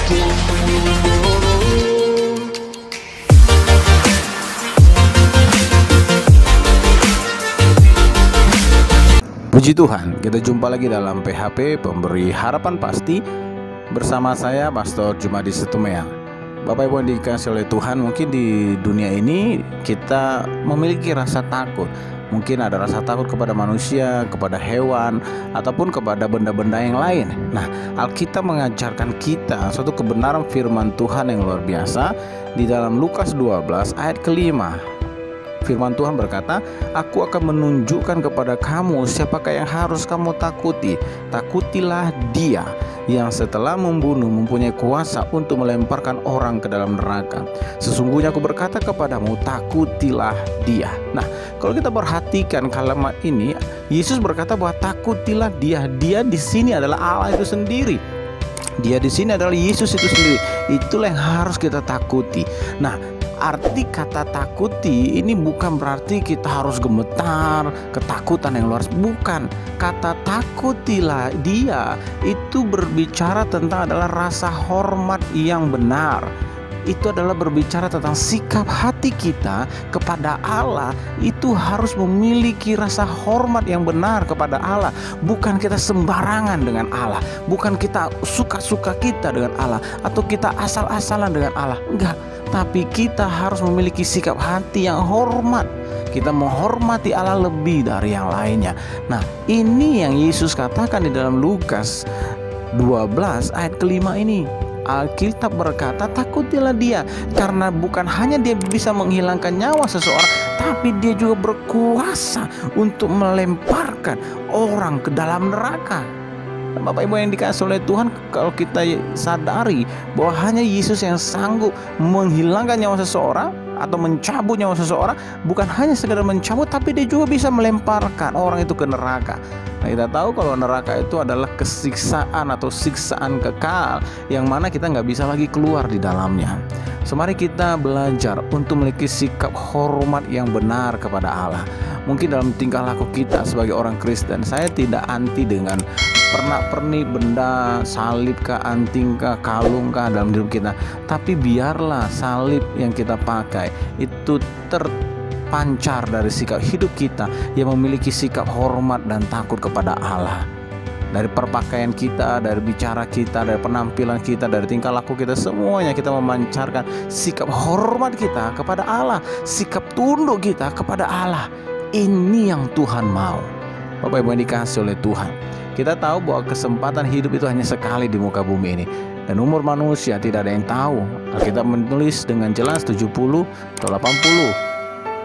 Puji Tuhan, kita jumpa lagi dalam PHP Pemberi Harapan Pasti bersama saya Pastor Jumadi Setumea. Bapak Ibu yang dikasihi oleh Tuhan, mungkin di dunia ini kita memiliki rasa takut. Mungkin ada rasa takut kepada manusia, kepada hewan, ataupun kepada benda-benda yang lain. Nah, Alkitab mengajarkan kita suatu kebenaran firman Tuhan yang luar biasa di dalam Lukas 12 ayat ke-5. Firman Tuhan berkata, "Aku akan menunjukkan kepada kamu siapakah yang harus kamu takuti. Takutilah Dia yang setelah membunuh mempunyai kuasa untuk melemparkan orang ke dalam neraka. Sesungguhnya aku berkata kepadamu, takutilah Dia." Nah, kalau kita perhatikan kalimat ini, Yesus berkata bahwa takutilah Dia. Dia di sini adalah Allah itu sendiri. Dia di sini adalah Yesus itu sendiri. Itulah yang harus kita takuti. Nah, arti kata takuti ini bukan berarti kita harus gemetar, ketakutan yang luar biasa. Bukan. Kata takutilah Dia itu berbicara tentang adalah rasa hormat yang benar. Itu adalah berbicara tentang sikap hati kita kepada Allah. Itu harus memiliki rasa hormat yang benar kepada Allah. Bukan kita sembarangan dengan Allah. Bukan kita suka-suka kita dengan Allah, atau kita asal-asalan dengan Allah. Enggak. Tapi kita harus memiliki sikap hati yang hormat. Kita menghormati Allah lebih dari yang lainnya. Nah, ini yang Yesus katakan di dalam Lukas 12 ayat ke-5 ini. Alkitab berkata, takutilah Dia, karena bukan hanya Dia bisa menghilangkan nyawa seseorang, tapi Dia juga berkuasa untuk melemparkan orang ke dalam neraka. Bapak Ibu yang dikasihi oleh Tuhan, kalau kita sadari bahwa hanya Yesus yang sanggup menghilangkan nyawa seseorang atau mencabut nyawa seseorang, bukan hanya sekedar mencabut, tapi Dia juga bisa melemparkan orang itu ke neraka. Nah, kita tahu kalau neraka itu adalah kesiksaan atau siksaan kekal yang mana kita nggak bisa lagi keluar di dalamnya. So, mari kita belajar untuk memiliki sikap hormat yang benar kepada Allah. Mungkin dalam tingkah laku kita sebagai orang Kristen, saya tidak anti dengan pernak-pernik benda, salib kah, anting kah, kalung kah dalam hidup kita. Tapi biarlah salib yang kita pakai itu terpancar dari sikap hidup kita yang memiliki sikap hormat dan takut kepada Allah. Dari perpakaian kita, dari bicara kita, dari penampilan kita, dari tingkah laku kita, semuanya kita memancarkan sikap hormat kita kepada Allah, sikap tunduk kita kepada Allah. Ini yang Tuhan mau. Bapak Ibu yang dikasihi oleh Tuhan, kita tahu bahwa kesempatan hidup itu hanya sekali di muka bumi ini, dan umur manusia tidak ada yang tahu. Kita menulis dengan jelas 70 atau 80.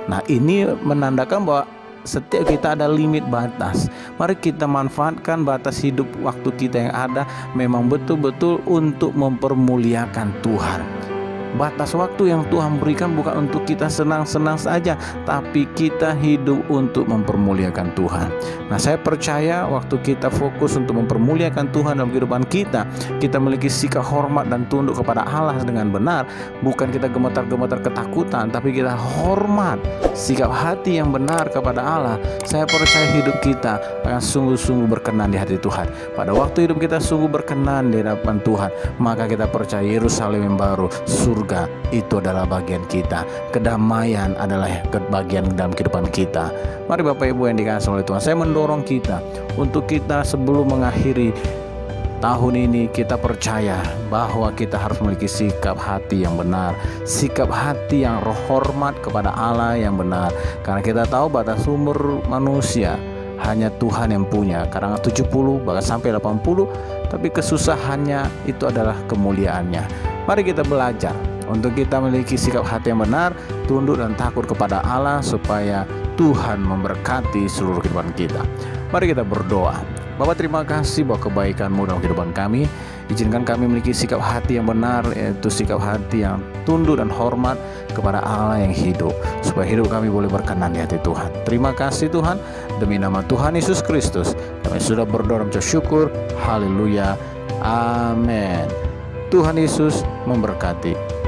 Nah, ini menandakan bahwa setiap kita ada limit batas. Mari kita manfaatkan batas hidup waktu kita yang ada memang betul-betul untuk mempermuliakan Tuhan. Batas waktu yang Tuhan berikan bukan untuk kita senang-senang saja, tapi kita hidup untuk mempermuliakan Tuhan. Nah, saya percaya waktu kita fokus untuk mempermuliakan Tuhan dalam kehidupan kita, kita memiliki sikap hormat dan tunduk kepada Allah dengan benar. Bukan kita gemetar-gemetar ketakutan, tapi kita hormat, sikap hati yang benar kepada Allah. Saya percaya hidup kita akan sungguh-sungguh berkenan di hati Tuhan. Pada waktu hidup kita sungguh berkenan di hadapan Tuhan, maka kita percaya Yerusalem yang baru, surga itu adalah bagian kita. Kedamaian adalah bagian dalam kehidupan kita. Mari Bapak Ibu yang dikasihi oleh Tuhan, saya mendorong kita untuk kita sebelum mengakhiri tahun ini, kita percaya bahwa kita harus memiliki sikap hati yang benar, sikap hati yang hormat kepada Allah yang benar. Karena kita tahu batas umur manusia hanya Tuhan yang punya. Kadang 70 bahkan sampai 80, tapi kesusahannya itu adalah kemuliaannya. Mari kita belajar untuk kita memiliki sikap hati yang benar, tunduk dan takut kepada Allah, supaya Tuhan memberkati seluruh kehidupan kita. Mari kita berdoa. Bapa, terima kasih bahwa kebaikan-Mu dalam kehidupan kami. Izinkan kami memiliki sikap hati yang benar, yaitu sikap hati yang tunduk dan hormat kepada Allah yang hidup, supaya hidup kami boleh berkenan di hati Tuhan. Terima kasih Tuhan, demi nama Tuhan Yesus Kristus kami sudah berdoa dan bersyukur. Haleluya, amin. Tuhan Yesus memberkati.